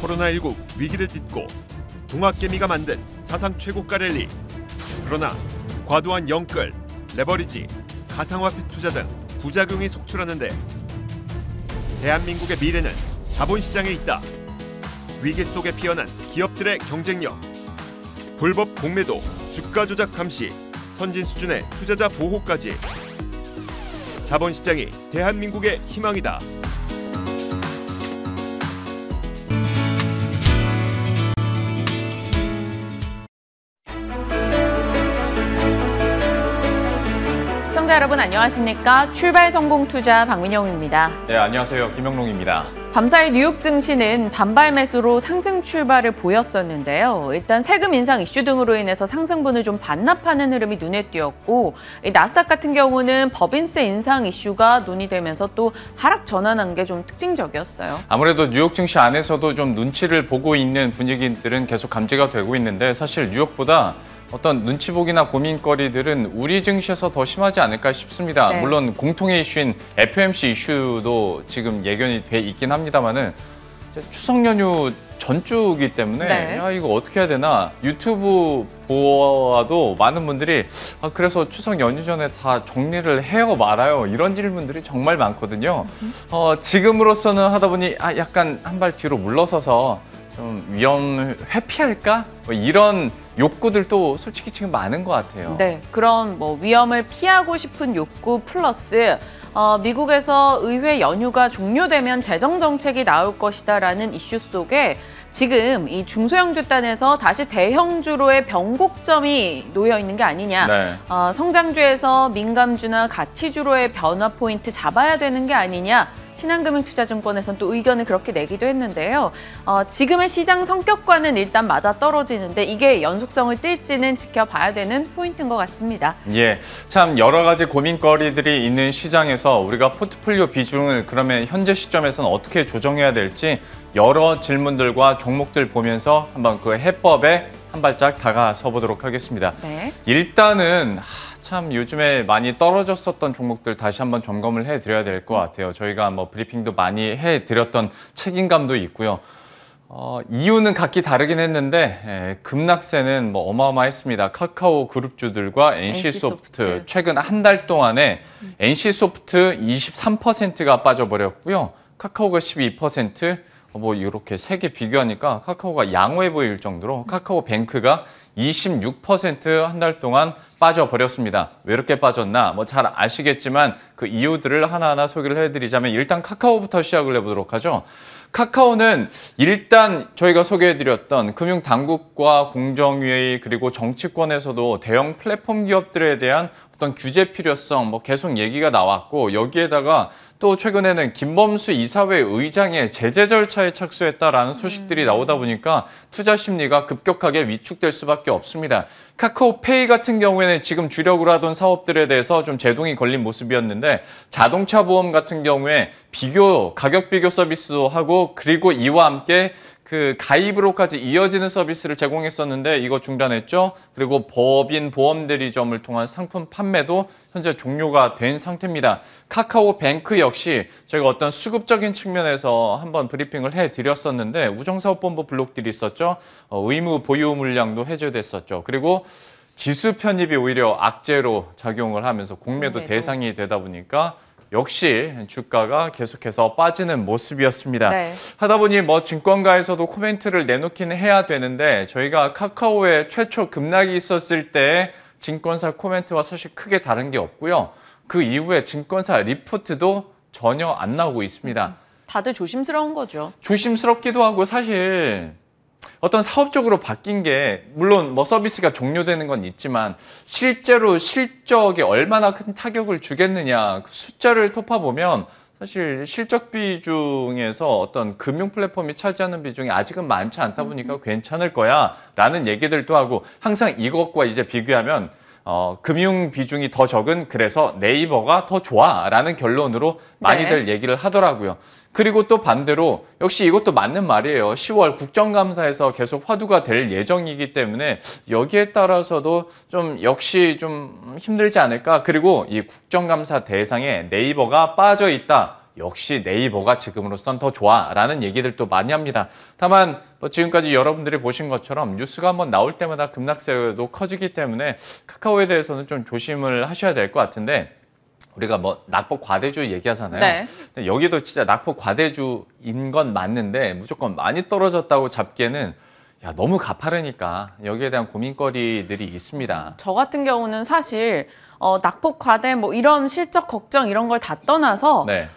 코로나19 위기를 딛고 동학개미가 만든 사상 최고가 랠리. 그러나 과도한 영끌, 레버리지, 가상화폐 투자 등 부작용이 속출하는데 대한민국의 미래는 자본시장에 있다. 위기 속에 피어난 기업들의 경쟁력, 불법 공매도, 주가 조작 감시, 선진 수준의 투자자 보호까지. 자본시장이 대한민국의 희망이다. 시청자 여러분 안녕하십니까? 출발 성공 투자 박민영입니다. 네, 안녕하세요. 김영롱입니다. 밤사이 뉴욕 증시는 반발 매수로 상승 출발을 보였었는데요. 일단 세금 인상 이슈 등으로 인해서 상승분을 좀 반납하는 흐름이 눈에 띄었고, 나스닥 같은 경우는 법인세 인상 이슈가 논의되면서 또 하락 전환한 게 좀 특징적이었어요. 아무래도 뉴욕 증시 안에서도 좀 눈치를 보고 있는 분위기들은 계속 감지가 되고 있는데, 사실 뉴욕보다 어떤 눈치보기나 고민거리들은 우리 증시에서 더 심하지 않을까 싶습니다. 네. 물론 공통의 이슈인 FOMC 이슈도 지금 예견이 돼 있긴 합니다만은 추석 연휴 전주이기 때문에 네. 야, 이거 어떻게 해야 되나, 유튜브 보아도 많은 분들이 그래서 추석 연휴 전에 다 정리를 해요 말아요, 이런 질문들이 정말 많거든요. 지금으로서는 하다 보니 약간 한 발 뒤로 물러서서 좀 위험 회피할까? 뭐 이런 욕구들도 솔직히 지금 많은 것 같아요. 네, 그런 위험을 피하고 싶은 욕구 플러스 미국에서 의회 연휴가 종료되면 재정 정책이 나올 것이다라는 이슈 속에 지금 이 중소형 주단에서 다시 대형주로의 변곡점이 놓여 있는 게 아니냐. 네. 성장주에서 민감주나 가치주로의 변화 포인트 잡아야 되는 게 아니냐. 신한금융투자증권에서는 또 의견을 그렇게 내기도 했는데요. 지금의 시장 성격과는 일단 맞아떨어지는데 이게 연속성을 띨지는 지켜봐야 되는 포인트인 것 같습니다. 예, 참 여러 가지 고민거리들이 있는 시장에서 우리가 포트폴리오 비중을 그러면 현재 시점에서는 어떻게 조정해야 될지 여러 질문들과 종목들 보면서 한번 그 해법에 한 발짝 다가서 보도록 하겠습니다. 네. 일단은 참 요즘에 많이 떨어졌었던 종목들 다시 한번 점검을 해드려야 될 것 같아요. 저희가 뭐 브리핑도 많이 해드렸던 책임감도 있고요. 이유는 각기 다르긴 했는데 급락세는 뭐 어마어마했습니다. 카카오 그룹주들과 NC소프트 최근 한 달 동안에 NC소프트 23%가 빠져버렸고요. 카카오가 12%, 뭐 이렇게 세 개 비교하니까 카카오가 양호해 보일 정도로 카카오뱅크가 26% 한 달 동안 빠져버렸습니다. 왜 이렇게 빠졌나? 뭐 잘 아시겠지만 그 이유들을 하나하나 소개를 해드리자면 일단 카카오부터 시작을 해보도록 하죠. 카카오는 일단 저희가 소개해드렸던 금융당국과 공정위의 그리고 정치권에서도 대형 플랫폼 기업들에 대한 어떤 규제 필요성 뭐 계속 얘기가 나왔고, 여기에다가 또 최근에는 김범수 이사회 의장의 제재 절차에 착수했다라는 소식들이 나오다 보니까 투자 심리가 급격하게 위축될 수밖에 없습니다. 카카오페이 같은 경우에는 지금 주력으로 하던 사업들에 대해서 좀 제동이 걸린 모습이었는데, 자동차 보험 같은 경우에 가격 비교 서비스도 하고, 그리고 이와 함께 그 가입으로까지 이어지는 서비스를 제공했었는데 이거 중단했죠. 그리고 법인 보험 대리점을 통한 상품 판매도 현재 종료가 된 상태입니다. 카카오뱅크 역시 저희가 어떤 수급적인 측면에서 한번 브리핑을 해드렸었는데 우정사업본부 블록들이 있었죠. 의무 보유 물량도 해제됐었죠. 그리고 지수 편입이 오히려 악재로 작용을 하면서 공매도 대상이 되다 보니까 역시 주가가 계속해서 빠지는 모습이었습니다. 네. 하다 보니 뭐 증권가에서도 코멘트를 내놓기는 해야 되는데, 저희가 카카오의 최초 급락이 있었을 때 증권사 코멘트와 사실 크게 다른 게 없고요. 그 이후에 증권사 리포트도 전혀 안 나오고 있습니다. 다들 조심스러운 거죠. 조심스럽기도 하고, 사실 어떤 사업적으로 바뀐 게 물론 뭐 서비스가 종료되는 건 있지만 실제로 실적에 얼마나 큰 타격을 주겠느냐, 그 숫자를 토파보면 사실 실적 비중에서 어떤 금융 플랫폼이 차지하는 비중이 아직은 많지 않다 보니까 괜찮을 거야 라는 얘기들도 하고, 항상 이것과 이제 비교하면 금융 비중이 더 적은 그래서 네이버가 더 좋아 라는 결론으로 많이들 얘기를 하더라고요. 그리고 또 반대로 역시 이것도 맞는 말이에요. 10월 국정감사에서 계속 화두가 될 예정이기 때문에 여기에 따라서도 좀 역시 좀 힘들지 않을까. 그리고 이 국정감사 대상에 네이버가 빠져 있다. 역시 네이버가 지금으로선 더 좋아라는 얘기들도 많이 합니다. 다만 뭐 지금까지 여러분들이 보신 것처럼 뉴스가 한번 나올 때마다 급락세도 커지기 때문에 카카오에 대해서는 좀 조심을 하셔야 될 것 같은데 우리가 뭐 낙폭 과대주 얘기하잖아요. 네. 근데 여기도 진짜 낙폭 과대주인 건 맞는데 무조건 많이 떨어졌다고 잡기에는 야, 너무 가파르니까 여기에 대한 고민거리들이 있습니다. 저 같은 경우는 사실 낙폭 과대 뭐 이런 실적 걱정 이런 걸 다 떠나서 네.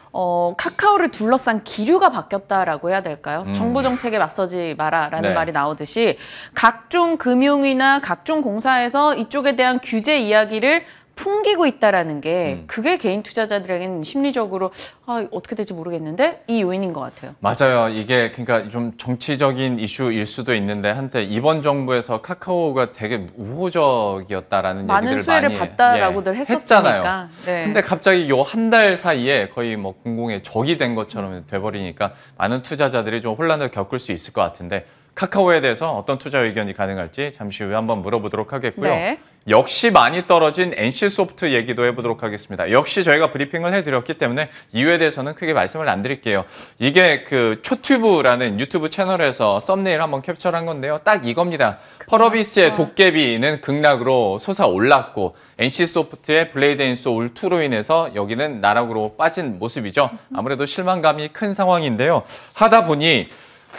카카오를 둘러싼 기류가 바뀌었다라고 해야 될까요? 정부 정책에 맞서지 마라라는 네. 말이 나오듯이 각종 금융이나 각종 공사에서 이쪽에 대한 규제 이야기를 풍기고 있다라는 게 그게 개인 투자자들에게는 심리적으로 어떻게 될지 모르겠는데 이 요인인 것 같아요. 맞아요. 이게 그러니까 좀 정치적인 이슈일 수도 있는데 한때 이번 정부에서 카카오가 되게 우호적이었다라는 많은 얘기를 수혜를 많이 받다라고들 했었으니까. 했잖아요. 네. 근데 갑자기 요 한 달 사이에 거의 뭐 공공의 적이 된 것처럼 돼버리니까 많은 투자자들이 좀 혼란을 겪을 수 있을 것 같은데 카카오에 대해서 어떤 투자 의견이 가능할지 잠시 후에 한번 물어보도록 하겠고요. 네. 역시 많이 떨어진 NC소프트 얘기도 해보도록 하겠습니다. 역시 저희가 브리핑을 해드렸기 때문에 이유에 대해서는 크게 말씀을 안 드릴게요. 이게 그 초튜브라는 유튜브 채널에서 썸네일 한번 캡처한 건데요. 딱 이겁니다. 펄어비스의 도깨비는 극락으로 솟아올랐고 NC소프트의 블레이드 앤 소울 2로 인해서 여기는 나락으로 빠진 모습이죠. 아무래도 실망감이 큰 상황인데요. 하다 보니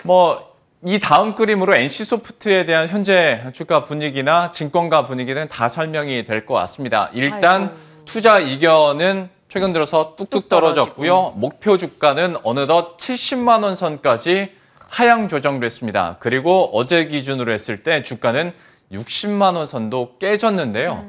뭐 이 다음 그림으로 NC소프트에 대한 현재 주가 분위기나 증권가 분위기는 다 설명이 될 것 같습니다. 일단 아이고. 투자 이견은 최근 들어서 뚝뚝 떨어졌고요. 목표 주가는 어느덧 70만 원 선까지 하향 조정됐습니다. 그리고 어제 기준으로 했을 때 주가는 60만 원 선도 깨졌는데요.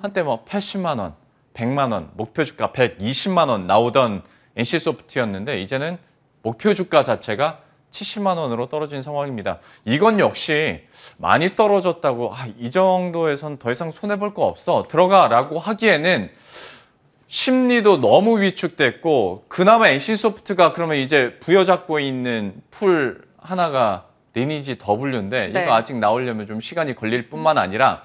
한때 뭐 80만 원, 100만 원, 목표 주가 120만 원 나오던 NC소프트였는데 이제는 목표 주가 자체가 70만 원으로 떨어진 상황입니다. 이건 역시 많이 떨어졌다고 이 정도에선 더 이상 손해볼 거 없어 들어가라고 하기에는 심리도 너무 위축됐고 그나마 NC소프트가 그러면 이제 부여잡고 있는 풀 하나가 리니지 W인데 네. 이거 아직 나오려면 좀 시간이 걸릴 뿐만 아니라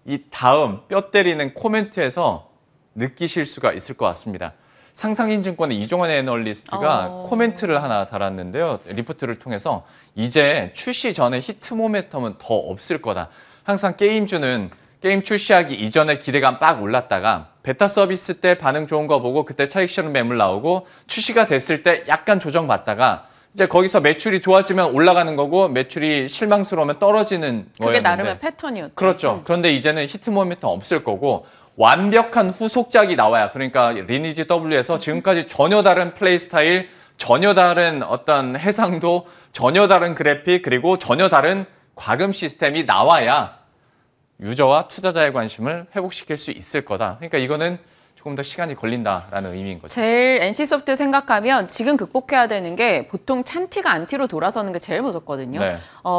이 다음 뼈 때리는 코멘트에서 느끼실 수가 있을 것 같습니다. 상상인증권의 이종원 애널리스트가 코멘트를 하나 달았는데요. 리포트를 통해서 이제 출시 전에 히트 모멘텀은 더 없을 거다. 항상 게임주는 게임 출시하기 이전에 기대감 빡 올랐다가 베타 서비스 때 반응 좋은 거 보고 그때 차익 실현 매물 나오고 출시가 됐을 때 약간 조정받다가 이제 거기서 매출이 좋아지면 올라가는 거고 매출이 실망스러우면 떨어지는 그게 거였는데 나름의 패턴이었죠. 그렇죠. 그런데 이제는 히트 모멘텀 없을 거고 완벽한 후속작이 나와야 그러니까 리니지 W에서 지금까지 전혀 다른 플레이 스타일, 전혀 다른 어떤 해상도, 전혀 다른 그래픽 그리고 전혀 다른 과금 시스템이 나와야 유저와 투자자의 관심을 회복시킬 수 있을 거다. 그러니까 이거는 조금 더 시간이 걸린다라는 의미인 거죠. 제일 NC소프트 생각하면 지금 극복해야 되는 게 보통 찬티가 안티로 돌아서는 게 제일 무섭거든요. 네.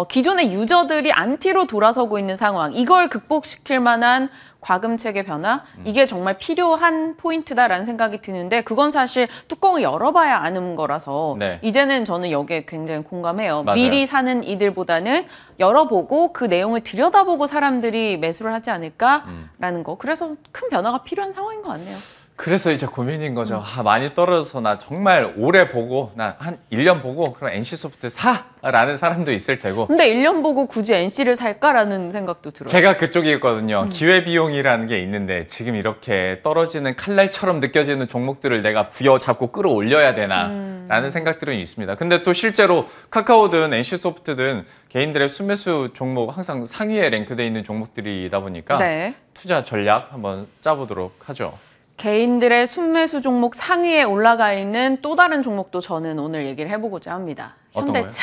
기존의 유저들이 안티로 돌아서고 있는 상황, 이걸 극복시킬 만한 과금 체계 변화, 이게 정말 필요한 포인트다라는 생각이 드는데 그건 사실 뚜껑을 열어봐야 아는 거라서 네. 이제는 저는 여기에 굉장히 공감해요. 맞아요. 미리 사는 이들보다는 열어보고 그 내용을 들여다보고 사람들이 매수를 하지 않을까라는 거. 그래서 큰 변화가 필요한 상황인 것 같네요. 그래서 이제 고민인 거죠. 많이 떨어져서 나 정말 오래 보고 나 한 1년 보고 그럼 NC소프트 사라는 사람도 있을 테고 근데 1년 보고 굳이 NC를 살까라는 생각도 들어요. 제가 그쪽이었거든요. 기회비용이라는 게 있는데 지금 이렇게 떨어지는 칼날처럼 느껴지는 종목들을 내가 부여잡고 끌어올려야 되나 라는 생각들은 있습니다. 근데 또 실제로 카카오든 NC소프트든 개인들의 순매수 종목 항상 상위에 랭크되어 있는 종목들이다 보니까 네. 투자 전략 한번 짜보도록 하죠. 개인들의 순매수 종목 상위에 올라가 있는 또 다른 종목도 저는 오늘 얘기를 해보고자 합니다. 어떤 현대차.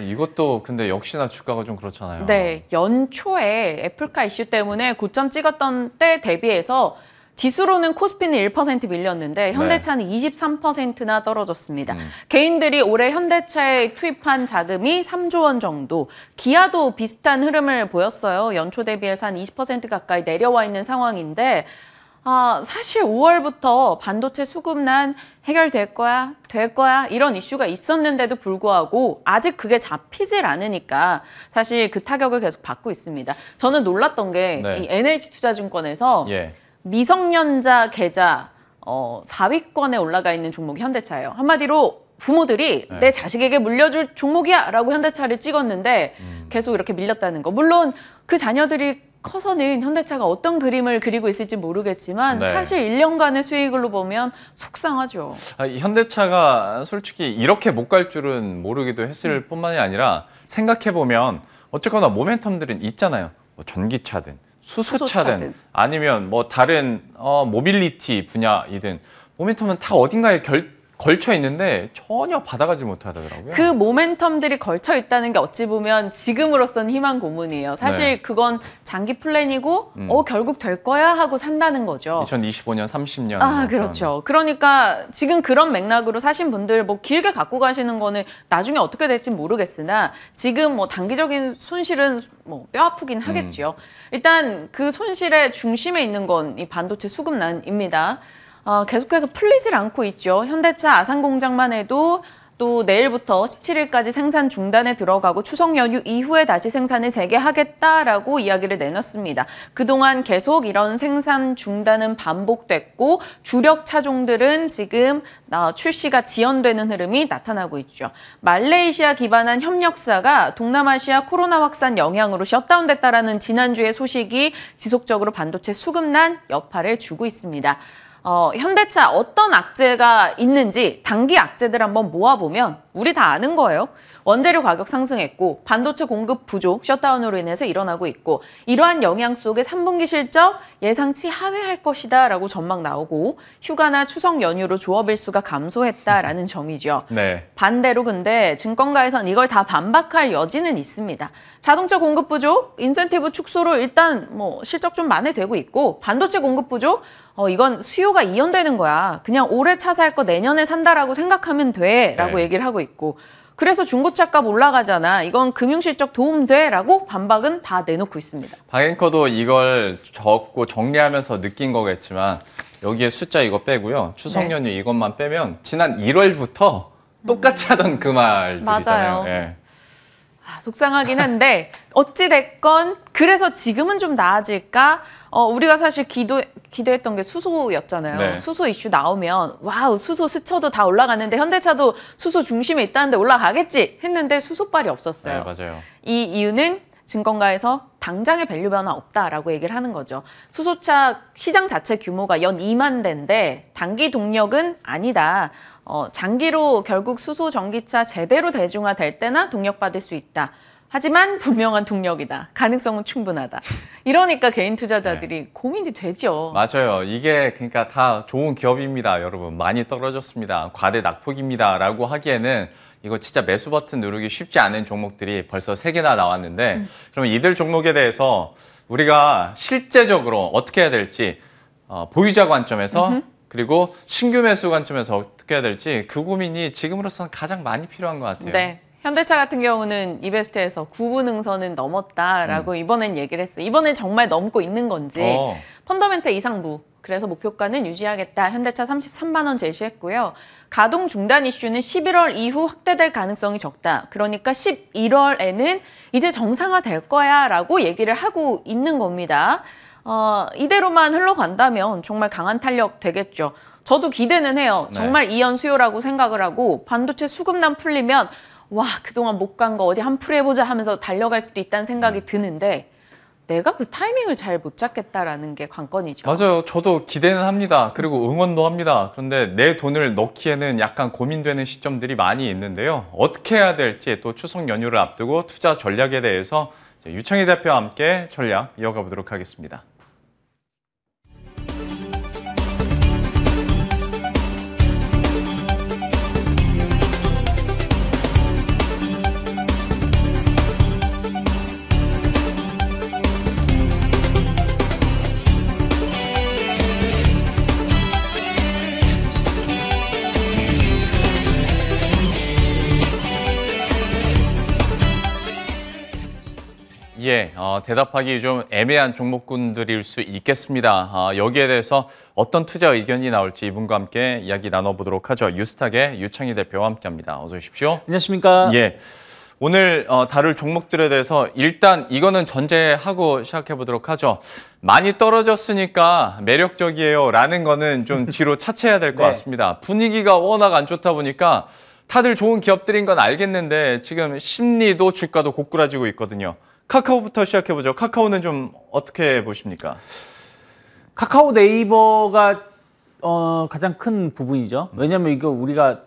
이것도 근데 역시나 주가가 좀 그렇잖아요. 네, 연초에 애플카 이슈 때문에 고점 찍었던 때 대비해서 지수로는 코스피는 1% 밀렸는데 현대차는 23%나 떨어졌습니다. 개인들이 올해 현대차에 투입한 자금이 3조 원 정도, 기아도 비슷한 흐름을 보였어요. 연초 대비해서 한 20% 가까이 내려와 있는 상황인데 사실 5월부터 반도체 수급난 해결될 거야, 될 거야 이런 이슈가 있었는데도 불구하고 아직 그게 잡히질 않으니까 사실 그 타격을 계속 받고 있습니다. 저는 놀랐던 게 이 NH투자증권에서 예. 미성년자 계좌 4위권에 올라가 있는 종목이 현대차예요. 한마디로 부모들이 네. 내 자식에게 물려줄 종목이야 라고 현대차를 찍었는데 계속 이렇게 밀렸다는 거. 물론 그 자녀들이 커서는 현대차가 어떤 그림을 그리고 있을지 모르겠지만 네. 사실 1년간의 수익으로 보면 속상하죠. 현대차가 솔직히 이렇게 못 갈 줄은 모르기도 했을 뿐만이 아니라 생각해보면 어쨌거나 모멘텀들은 있잖아요. 뭐 전기차든 수소차든 아니면 뭐 다른 모빌리티 분야이든 모멘텀은 다 어딘가에 걸쳐 있는데 전혀 받아가지 못하더라고요. 그 모멘텀들이 걸쳐 있다는 게 어찌 보면 지금으로서는 희망 고문이에요. 사실 네. 그건 장기 플랜이고 결국 될 거야 하고 산다는 거죠. 2025년, 30년. 아, 그렇죠. 그러니까 지금 그런 맥락으로 사신 분들 뭐 길게 갖고 가시는 거는 나중에 어떻게 될지 모르겠으나 지금 뭐 단기적인 손실은 뭐 뼈 아프긴 하겠죠. 일단 그 손실의 중심에 있는 건 이 반도체 수급난입니다. 계속해서 풀리질 않고 있죠. 현대차 아산 공장만 해도 또 내일부터 17일까지 생산 중단에 들어가고 추석 연휴 이후에 다시 생산을 재개하겠다라고 이야기를 내놨습니다. 그동안 계속 이런 생산 중단은 반복됐고 주력 차종들은 지금 출시가 지연되는 흐름이 나타나고 있죠. 말레이시아 기반한 협력사가 동남아시아 코로나 확산 영향으로 셧다운됐다라는 지난주의 소식이 지속적으로 반도체 수급난 여파를 주고 있습니다. 현대차 어떤 악재가 있는지 단기 악재들 한번 모아보면 우리 다 아는 거예요. 원재료 가격 상승했고 반도체 공급 부족, 셧다운으로 인해서 일어나고 있고 이러한 영향 속에 3분기 실적 예상치 하회할 것이다 라고 전망 나오고 휴가나 추석 연휴로 조업 일수가 감소했다라는 점이죠. 네. 반대로 근데 증권가에선 이걸 다 반박할 여지는 있습니다. 자동차 공급 부족, 인센티브 축소로 일단 뭐 실적 좀 만회되고 있고 반도체 공급 부족, 이건 수요가 이연되는 거야. 그냥 올해 차 살 거 내년에 산다라고 생각하면 돼 라고 네. 얘기를 하고 있고 그래서 중고차값 올라가잖아. 이건 금융실적 도움돼 라고 반박은 다 내놓고 있습니다. 박앵커도 이걸 적고 정리하면서 느낀 거겠지만 여기에 숫자 이거 빼고요. 추석 연휴 이것만 빼면 지난 1월부터 똑같이 하던 그 말들이잖아요. 맞아요. 예. 속상하긴 한데 어찌됐건 그래서 지금은 좀 나아질까? 우리가 사실 기대했던 게 수소였잖아요. 네. 수소 이슈 나오면 와우 수소 스쳐도 다 올라갔는데 현대차도 수소 중심에 있다는데 올라가겠지 했는데 수소빨이 없었어요. 네, 맞아요. 이 이유는 증권가에서 당장의 밸류 변화 없다라고 얘기를 하는 거죠. 수소차 시장 자체 규모가 연 2만 대인데 단기 동력은 아니다. 장기로 결국 수소 전기차 제대로 대중화될 때나 동력받을 수 있다. 하지만 분명한 동력이다. 가능성은 충분하다. 이러니까 개인 투자자들이 고민이 되죠. 맞아요. 이게 그러니까 다 좋은 기업입니다, 여러분. 많이 떨어졌습니다. 과대 낙폭입니다. 라고 하기에는 이거 진짜 매수 버튼 누르기 쉽지 않은 종목들이 벌써 3개나 나왔는데 그러면 이들 종목에 대해서 우리가 실제적으로 어떻게 해야 될지 보유자 관점에서 그리고 신규 매수 관점에서 어떻게 해야 될지 그 고민이 지금으로서는 가장 많이 필요한 것 같아요. 네. 현대차 같은 경우는 이베스트에서 9분 응선은 넘었다라고 이번엔 얘기를 했어요. 이번엔 정말 넘고 있는 건지 펀더멘털 이상부 그래서 목표가는 유지하겠다. 현대차 33만 원 제시했고요. 가동 중단 이슈는 11월 이후 확대될 가능성이 적다. 그러니까 11월에는 이제 정상화될 거야 라고 얘기를 하고 있는 겁니다. 이대로만 흘러간다면 정말 강한 탄력 되겠죠. 저도 기대는 해요. 정말 이연 수요라고 생각을 하고 반도체 수급난 풀리면 와 그동안 못 간 거 어디 한풀이 해보자 하면서 달려갈 수도 있다는 생각이 드는데 내가 그 타이밍을 잘 못 잡겠다라는 게 관건이죠. 맞아요. 저도 기대는 합니다. 그리고 응원도 합니다. 그런데 내 돈을 넣기에는 약간 고민되는 시점들이 많이 있는데요. 어떻게 해야 될지 또 추석 연휴를 앞두고 투자 전략에 대해서 유창희 대표와 함께 전략 이어가 보도록 하겠습니다. 예, 대답하기 좀 애매한 종목군들일 수 있겠습니다. 여기에 대해서 어떤 투자 의견이 나올지 이분과 함께 이야기 나눠보도록 하죠. 유스탁의 유창희 대표와 함께합니다. 어서 오십시오. 안녕하십니까? 예, 오늘 다룰 종목들에 대해서 일단 이거는 전제하고 시작해 보도록 하죠. 많이 떨어졌으니까 매력적이에요 라는 거는 좀 뒤로 차치해야 될 것 네. 같습니다. 분위기가 워낙 안 좋다 보니까 다들 좋은 기업들인 건 알겠는데 지금 심리도 주가도 고꾸라지고 있거든요. 카카오부터 시작해 보죠. 카카오는 좀 어떻게 보십니까? 카카오 네이버가 가장 큰 부분이죠. 왜냐하면 이거 우리가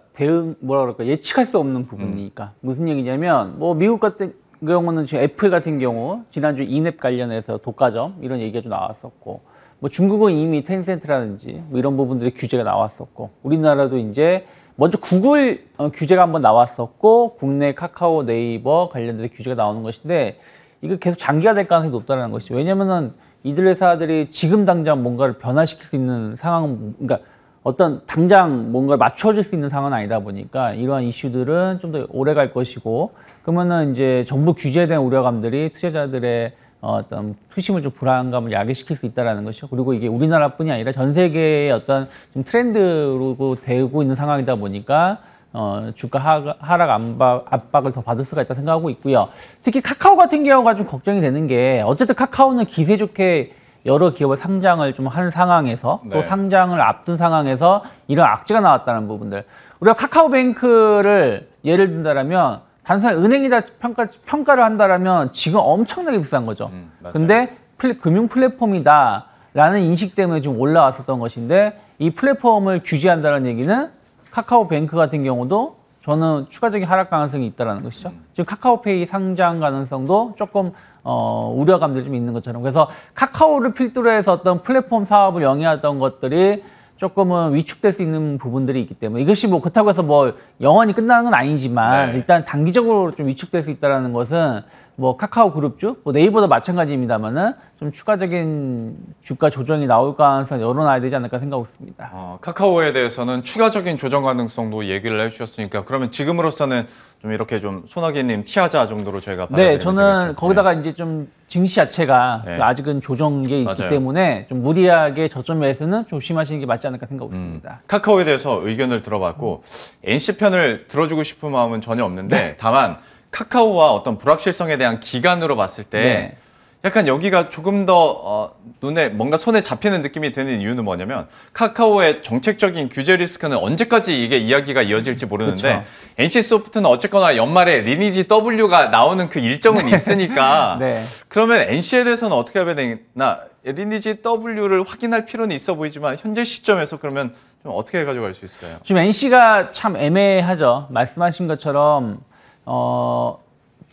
뭐라 그럴까 예측할 수 없는 부분이니까. 무슨 얘기냐면 뭐 미국 같은 경우는 지금 애플 같은 경우 지난주 이넵 관련해서 독과점 이런 얘기가 좀 나왔었고, 뭐 중국은 이미 텐센트라든지 뭐 이런 부분들의 규제가 나왔었고, 우리나라도 이제 먼저 구글 규제가 한번 나왔었고, 국내 카카오 네이버 관련돼서 규제가 나오는 것인데 이거 계속 장기화 될 가능성이 높다는 것이죠. 왜냐면은 이들 회사들이 지금 당장 뭔가를 변화시킬 수 있는 상황, 그러니까 어떤 당장 뭔가를 맞춰줄 수 있는 상황은 아니다 보니까 이러한 이슈들은 좀 더 오래 갈 것이고, 그러면은 이제 정부 규제에 대한 우려감들이 투자자들의 어떤 투심을 좀 불안감을 야기시킬 수 있다는 것이죠. 그리고 이게 우리나라뿐이 아니라 전 세계의 어떤 좀 트렌드로 되고 있는 상황이다 보니까 주가 하락 압박을 더 받을 수가 있다 생각하고 있고요. 특히 카카오 같은 경우가 좀 걱정이 되는 게, 어쨌든 카카오는 기세 좋게 여러 기업을 상장을 좀 한 상황에서 또 네. 상장을 앞둔 상황에서 이런 악재가 나왔다는 부분들. 우리가 카카오뱅크를 예를 든다라면 단순히 은행이다 평가를 한다라면 지금 엄청나게 비싼 거죠. 맞아요. 근데 금융 플랫폼이다라는 인식 때문에 좀 올라왔었던 것인데, 이 플랫폼을 규제한다는 얘기는 카카오뱅크 같은 경우도 저는 추가적인 하락 가능성이 있다는 것이죠. 지금 카카오페이 상장 가능성도 조금 우려감들이 좀 있는 것처럼. 그래서 카카오를 필두로 해서 어떤 플랫폼 사업을 영위하던 것들이 조금은 위축될 수 있는 부분들이 있기 때문에, 이것이 뭐 그렇다고 해서 뭐 영원히 끝나는 건 아니지만 네. 일단 단기적으로 좀 위축될 수 있다는 것은 뭐 카카오 그룹주, 뭐 네이버도 마찬가지입니다만은 좀 추가적인 주가 조정이 나올 가능성을 열어놔야 되지 않을까 생각하고 있습니다. 카카오에 대해서는 추가적인 조정 가능성도 얘기를 해주셨으니까, 그러면 지금으로서는 좀 이렇게 좀 소나기님 티하자 정도로 저희가 받아들이면 네, 저는 되겠죠? 거기다가 이제 좀 증시 자체가 네. 좀 아직은 조정기에 있기 맞아요. 때문에 좀 무리하게 저점 매수는 조심하시는 게 맞지 않을까 생각하고 있습니다. 카카오에 대해서 의견을 들어봤고 NC 편을 들어주고 싶은 마음은 전혀 없는데 다만 카카오와 어떤 불확실성에 대한 기간으로 봤을 때 네. 약간 여기가 조금 더 눈에 뭔가 손에 잡히는 느낌이 드는 이유는 뭐냐면, 카카오의 정책적인 규제 리스크는 언제까지 이게 이야기가 이어질지 모르는데 그렇죠. NC소프트는 어쨌거나 연말에 리니지 W가 나오는 그 일정은 있으니까 네. 그러면 NC에 대해서는 어떻게 해야 되나, 리니지 W를 확인할 필요는 있어 보이지만 현재 시점에서 그러면 좀 어떻게 가져갈 수 있을까요? 지금 NC가 참 애매하죠. 말씀하신 것처럼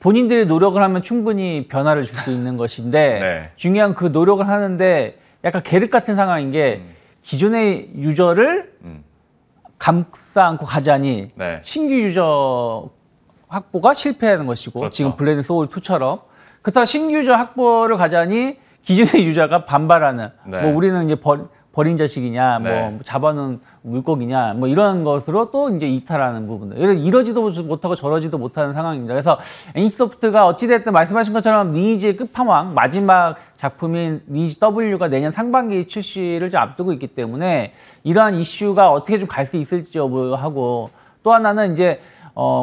본인들이 노력을 하면 충분히 변화를 줄 수 있는 것인데 네. 중요한 그 노력을 하는데 약간 계륵 같은 상황인 게 기존의 유저를 감싸 안고 가자니 네. 신규 유저 확보가 실패하는 것이고, 그렇죠. 지금 블레드 소울 2처럼 그렇다고 신규 유저 확보를 가자니 기존의 유저가 반발하는, 네. 뭐 우리는 이제 버린 자식이냐, 네. 뭐 잡아놓은 물고기냐, 뭐 이런 것으로 또 이제 이탈하는 부분들. 이러지도 못하고 저러지도 못하는 상황입니다. 그래서 NC소프트가 어찌됐든 말씀하신 것처럼 리니지의 끝판왕, 마지막 작품인 리니지 W가 내년 상반기 출시를 좀 앞두고 있기 때문에 이러한 이슈가 어떻게 좀 갈 수 있을지 여부하고, 또 하나는 이제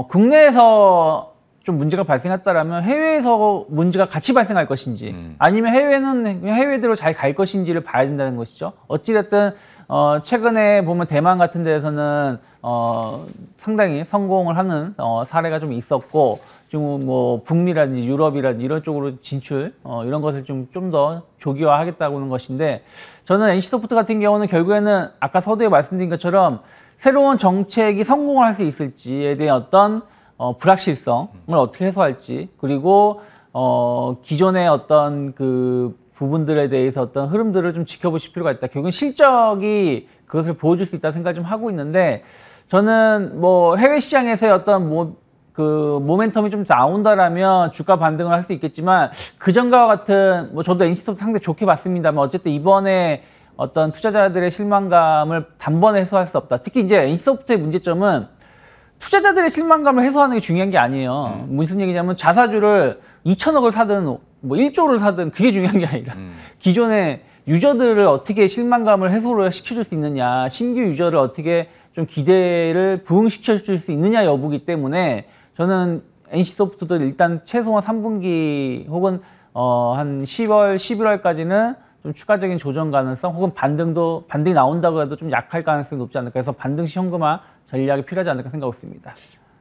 국내에서 좀 문제가 발생했다라면 해외에서 문제가 같이 발생할 것인지, 아니면 해외는 그냥 해외대로 잘 갈 것인지를 봐야 된다는 것이죠. 어찌됐든 최근에 보면 대만 같은 데에서는 상당히 성공을 하는 사례가 좀 있었고, 지금 뭐 북미라든지 유럽이라든지 이런 쪽으로 진출 이런 것을 좀 더 조기화하겠다고는 것인데, 저는 NC소프트 같은 경우는 결국에는 아까 서두에 말씀드린 것처럼 새로운 정책이 성공을 할 수 있을지에 대한 어떤 불확실성을 어떻게 해소할지, 그리고 기존의 어떤 그 부분들에 대해서 어떤 흐름들을 좀 지켜보실 필요가 있다. 결국은 실적이 그것을 보여줄 수 있다 생각을 좀 하고 있는데, 저는 뭐 해외 시장에서의 어떤 모멘텀이 좀 나온다라면 주가 반등을 할 수 있겠지만, 그전과 같은, 뭐 저도 NC소프트 상당히 좋게 봤습니다만 어쨌든 이번에 어떤 투자자들의 실망감을 단번에 해소할 수 없다. 특히 이제 NC소프트의 문제점은 투자자들의 실망감을 해소하는 게 중요한 게 아니에요. 무슨 얘기냐면 자사주를 2천억을 사든 뭐 1조를 사든 그게 중요한 게 아니라 기존의 유저들을 어떻게 실망감을 해소를 시켜줄 수 있느냐, 신규 유저를 어떻게 좀 기대를 부응시켜줄 수 있느냐 여부기 때문에, 저는 NC소프트도 일단 최소한 3분기 혹은 한 10월, 11월까지는 좀 추가적인 조정 가능성 혹은 반등이 나온다고 해도 좀 약할 가능성이 높지 않을까 해서 반등시 현금화 전략이 필요하지 않을까 생각하고 있습니다.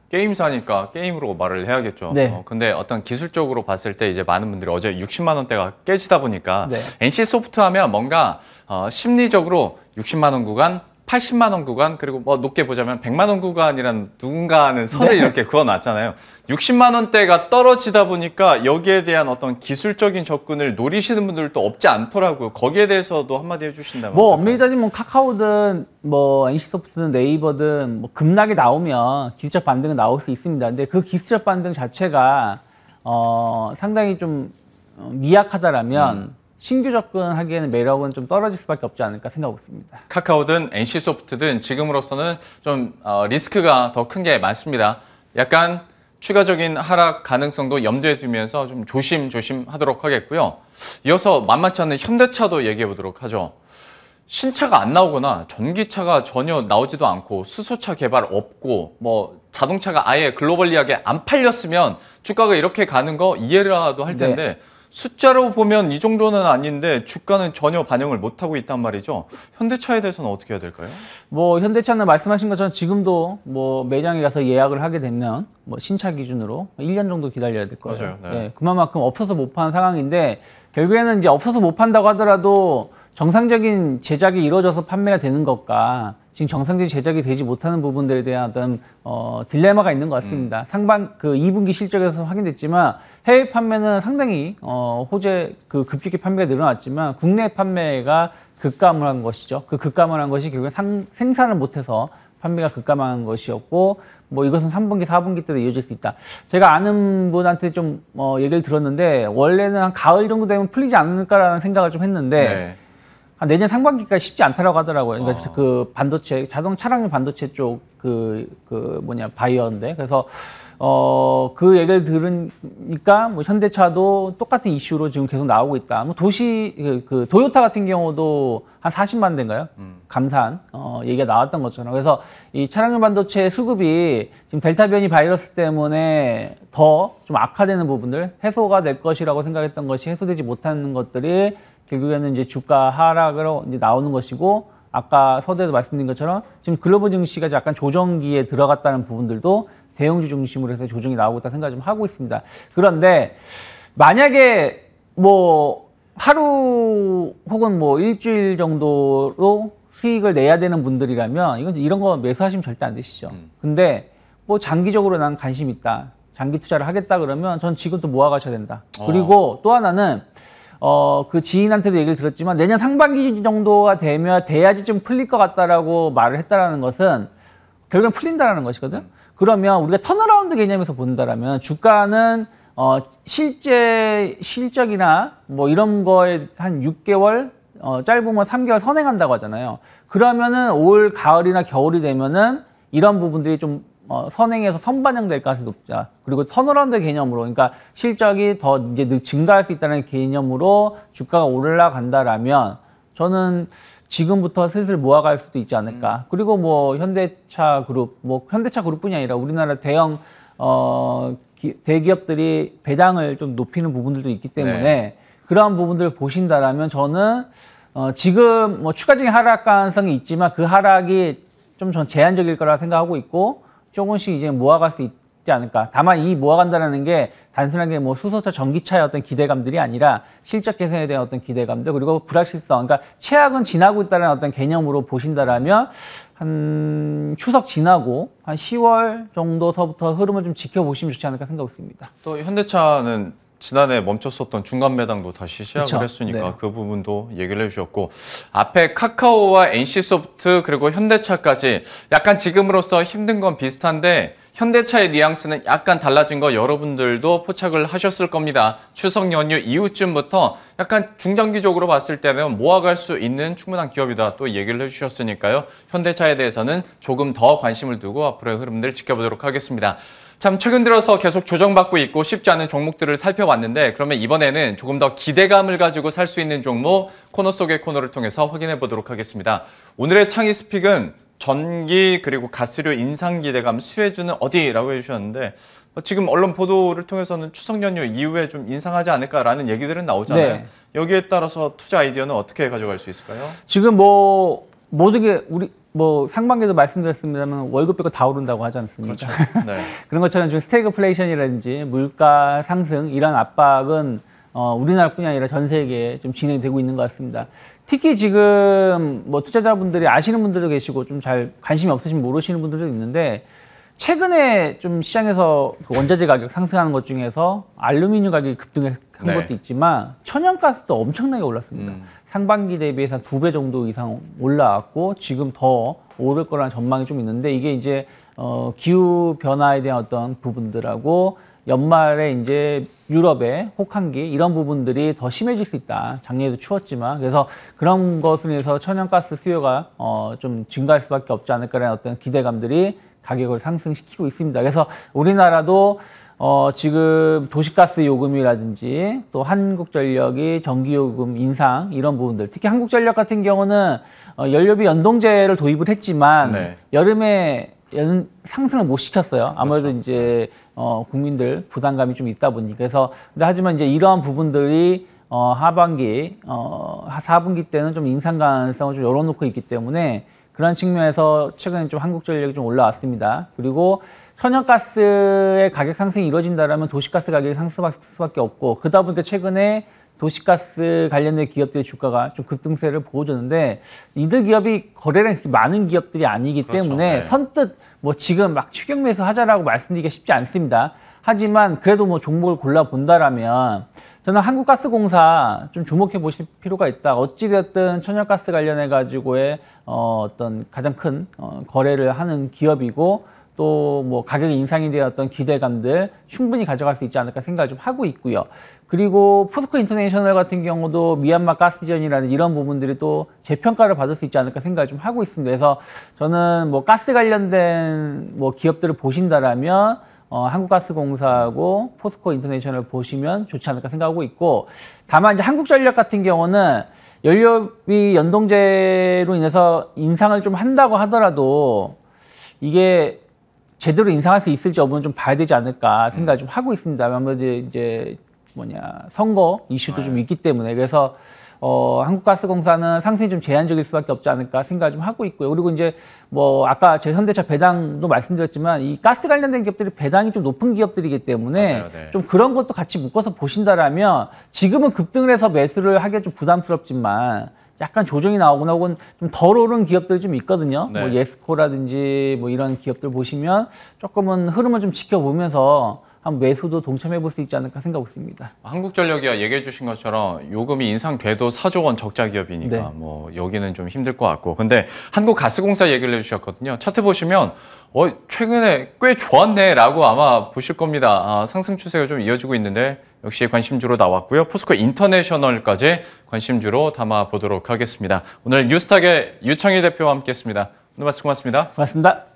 게임사니까 게임으로 말을 해야겠죠. 네. 근데 어떤 기술적으로 봤을 때 이제 많은 분들이 어제 60만 원대가 깨지다 보니까 네. NC소프트 하면 뭔가 심리적으로 60만 원 구간, 80만 원 구간, 그리고 뭐 높게 보자면 100만 원 구간이란 누군가는 선을 이렇게 그어놨잖아요. 60만 원대가 떨어지다 보니까 여기에 대한 어떤 기술적인 접근을 노리시는 분들도 없지 않더라고요. 거기에 대해서도 한마디 해주신다면. 뭐 엄밀히 따지면 카카오든 뭐 NC소프트든 네이버든 뭐 급락이 나오면 기술적 반등은 나올 수 있습니다. 근데 그 기술적 반등 자체가 상당히 좀 미약하다라면 신규 접근하기에는 매력은 좀 떨어질 수밖에 없지 않을까 생각하고 있습니다. 카카오든 NC소프트든 지금으로서는 좀 리스크가 더 큰 게 많습니다. 약간 추가적인 하락 가능성도 염두에 두면서 좀 조심조심 하도록 하겠고요. 이어서 만만치 않은 현대차도 얘기해 보도록 하죠. 신차가 안 나오거나 전기차가 전혀 나오지도 않고 수소차 개발 없고 뭐 자동차가 아예 글로벌리하게 안 팔렸으면 주가가 이렇게 가는 거 이해라도 할 텐데 네. 숫자로 보면 이 정도는 아닌데 주가는 전혀 반영을 못하고 있단 말이죠. 현대차에 대해서는 어떻게 해야 될까요? 뭐 현대차는 말씀하신 것처럼 지금도 뭐 매장에 가서 예약을 하게 되면 뭐 신차 기준으로 1년 정도 기다려야 될 거예요. 맞아요. 네. 네, 그만큼 없어서 못 파는 상황인데 결국에는 이제 없어서 못 판다고 하더라도 정상적인 제작이 이루어져서 판매가 되는 것과 지금 정상적인 제작이 되지 못하는 부분들에 대한 어떤 딜레마가 있는 것 같습니다. 상반 그 2분기 실적에서 확인됐지만 해외 판매는 상당히 호재 그 급격히 판매가 늘어났지만 국내 판매가 급감한 것이죠. 그 급감한 것이 결국엔 생산을 못해서 판매가 급감한 것이었고 뭐 이것은 3분기, 4분기 때도 이어질 수 있다. 제가 아는 분한테 좀 얘기를 들었는데 원래는 한 가을 정도 되면 풀리지 않을까라는 생각을 좀 했는데 네. 한 내년 상반기까지 쉽지 않다라고 하더라고요. 그러니까 그 반도체, 차량용 반도체 쪽 바이어인데 그래서 그 얘기를 들으니까 뭐 현대차도 똑같은 이슈로 지금 계속 나오고 있다. 뭐 그 도요타 같은 경우도 한 40만 대인가요? 감산 얘기가 나왔던 것처럼. 그래서 이 차량용 반도체 수급이 지금 델타 변이 바이러스 때문에 더 좀 악화되는 부분들 해소가 될 것이라고 생각했던 것이 해소되지 못하는 것들이 결국에는 이제 주가 하락으로 이제 나오는 것이고 아까 서두에도 말씀드린 것처럼 지금 글로벌 증시가 약간 조정기에 들어갔다는 부분들도 대형주 중심으로 해서 조정이 나오고 있다 생각을 좀 하고 있습니다. 그런데 만약에 뭐 하루 혹은 뭐 일주일 정도로 수익을 내야 되는 분들이라면 이런 거 매수하시면 절대 안 되시죠. 근데 뭐 장기적으로 난 관심 있다. 장기 투자를 하겠다 그러면 전 지금부터 모아가셔야 된다. 그리고 또 하나는 그 지인한테도 얘기를 들었지만 내년 상반기 정도가 돼야지 좀 풀릴 것 같다라고 말을 했다라는 것은 결국엔 풀린다라는 것이거든. 그러면 우리가 턴어라운드 개념에서 본다라면 주가는 실제 실적이나 뭐 이런 거에 한 6개월 짧으면 3개월 선행한다고 하잖아요. 그러면은 올 가을이나 겨울이 되면은 이런 부분들이 좀 선행해서 선반영될 가능성이 높다. 그리고 턴어라운드 개념으로, 그러니까 실적이 더 이제 증가할 수 있다는 개념으로 주가가 올라간다라면 저는 지금부터 슬슬 모아갈 수도 있지 않을까. 그리고 뭐 현대차 그룹뿐이 아니라 우리나라 대형 대기업들이 배당을 좀 높이는 부분들도 있기 때문에 네. 그러한 부분들을 보신다라면 저는 지금 뭐 추가적인 하락 가능성이 있지만 그 하락이 좀 전 제한적일 거라 생각하고 있고 조금씩 이제 모아갈 수 있지 않을까. 다만 이 모아간다는 게 단순하게 뭐 수소차, 전기차의 어떤 기대감들이 아니라 실적 개선에 대한 어떤 기대감들 그리고 불확실성, 그러니까 최악은 지나고 있다는 어떤 개념으로 보신다라면 한 추석 지나고 한 10월 정도서부터 흐름을 좀 지켜보시면 좋지 않을까 생각하고 있습니다. 또 현대차는 지난해 멈췄었던 중간 매당도 다시 시작을 그쵸? 했으니까 네. 그 부분도 얘기를 해주셨고 앞에 카카오와 NC소프트 그리고 현대차까지 약간 지금으로서 힘든 건 비슷한데 현대차의 뉘앙스는 약간 달라진 거 여러분들도 포착을 하셨을 겁니다. 추석 연휴 이후쯤부터 약간 중장기적으로 봤을 때는 모아갈 수 있는 충분한 기업이다 또 얘기를 해주셨으니까요. 현대차에 대해서는 조금 더 관심을 두고 앞으로의 흐름들 지켜보도록 하겠습니다. 참 최근 들어서 계속 조정받고 있고 쉽지 않은 종목들을 살펴봤는데 그러면 이번에는 조금 더 기대감을 가지고 살 수 있는 종목 코너 속의 코너를 통해서 확인해 보도록 하겠습니다. 오늘의 창의 스픽은 전기 그리고 가스료 인상 기대감 수혜주는 어디라고 해주셨는데 지금 언론 보도를 통해서는 추석 연휴 이후에 좀 인상하지 않을까라는 얘기들은 나오잖아요. 네. 여기에 따라서 투자 아이디어는 어떻게 가져갈 수 있을까요? 지금 뭐 모든 게 우리 뭐 상반기도 말씀드렸습니다만 월급 빼고 다 오른다고 하지 않습니까? 그렇죠. 네. 그런 것처럼 지금 스태그플레이션이라든지 물가 상승 이런 압박은 우리나라뿐이 아니라 전 세계에 좀 진행되고 있는 것 같습니다. 특히 지금 뭐 투자자분들이 아시는 분들도 계시고 좀 잘 관심이 없으시면 모르시는 분들도 있는데 최근에 좀 시장에서 그 원자재 가격 상승하는 것 중에서 알루미늄 가격이 급등한 네. 것도 있지만 천연가스도 엄청나게 올랐습니다. 상반기 대비해서 한 2배 정도 이상 올라왔고 지금 더 오를 거라는 전망이 좀 있는데 이게 이제 기후 변화에 대한 어떤 부분들하고 연말에 이제 유럽의 혹한기 이런 부분들이 더 심해질 수 있다. 작년에도 추웠지만 그래서 그런 것으로 인해서 천연가스 수요가 좀 증가할 수밖에 없지 않을까라는 어떤 기대감들이 가격을 상승시키고 있습니다. 그래서 우리나라도 지금 도시가스 요금이라든지 또 한국전력이 전기요금 인상 이런 부분들 특히 한국전력 같은 경우는 연료비 연동제를 도입을 했지만 네. 여름에 상승을 못 시켰어요. 아무래도 그렇죠. 이제 국민들 부담감이 좀 있다 보니까 그래서 근데 하지만 이제 이러한 부분들이 하반기 4분기 때는 좀 인상 가능성을 좀 열어놓고 있기 때문에 그런 측면에서 최근에 좀 한국전력이 좀 올라왔습니다. 그리고 천연가스의 가격 상승이 이루어진다면 도시가스 가격이 상승할 수밖에 없고 그러다 보니까 최근에 도시가스 관련된 기업들의 주가가 좀 급등세를 보여줬는데 이들 기업이 거래량이 그렇게 많은 기업들이 아니기 그렇죠. 때문에 네. 선뜻 뭐 지금 막 추격 매수 하자라고 말씀드리기가 쉽지 않습니다. 하지만 그래도 뭐 종목을 골라 본다라면 저는 한국가스공사 좀 주목해 보실 필요가 있다. 어찌되었든 천연가스 관련해 가지고의 어떤 가장 큰 거래를 하는 기업이고 또 뭐 가격 인상에 대한 어떤 기대감들 충분히 가져갈 수 있지 않을까 생각을 좀 하고 있고요. 그리고 포스코 인터내셔널 같은 경우도 미얀마 가스전이라는 이런 부분들이 또 재평가를 받을 수 있지 않을까 생각을 좀 하고 있습니다. 그래서 저는 뭐 가스 관련된 뭐 기업들을 보신다라면 한국가스공사하고 포스코 인터내셔널 보시면 좋지 않을까 생각하고 있고 다만 이제 한국전력 같은 경우는 연료비 연동제로 인해서 인상을 좀 한다고 하더라도 이게 제대로 인상할 수 있을지 여부는 좀 봐야 되지 않을까 생각을 좀 하고 있습니다. 아무래도 이제 선거 이슈도 좀 있기 때문에 그래서 한국가스공사는 상승이 좀 제한적일 수밖에 없지 않을까 생각을 좀 하고 있고요. 그리고 이제 뭐 아까 제 현대차 배당도 말씀드렸지만 이 가스 관련된 기업들이 배당이 좀 높은 기업들이기 때문에 맞아요, 네. 좀 그런 것도 같이 묶어서 보신다라면 지금은 급등을 해서 매수를 하기가 좀 부담스럽지만 약간 조정이 나오거나 혹은 좀 덜 오른 기업들이 좀 있거든요. 네. 뭐 예스코라든지 뭐 이런 기업들 보시면 조금은 흐름을 좀 지켜보면서 한 매수도 동참해 볼 수 있지 않을까 생각하고 있습니다. 한국전력이 얘기해 주신 것처럼 요금이 인상돼도 4조 원 적자 기업이니까 네. 뭐 여기는 좀 힘들 것 같고 근데 한국가스공사 얘기를 해주셨거든요. 차트 보시면 최근에 꽤 좋았네라고 아마 보실 겁니다. 상승 추세가 좀 이어지고 있는데 역시 관심주로 나왔고요. 포스코 인터내셔널까지 관심주로 담아 보도록 하겠습니다. 오늘 뉴스탁의 유창희 대표와 함께했습니다. 오늘 말씀 고맙습니다. 고맙습니다.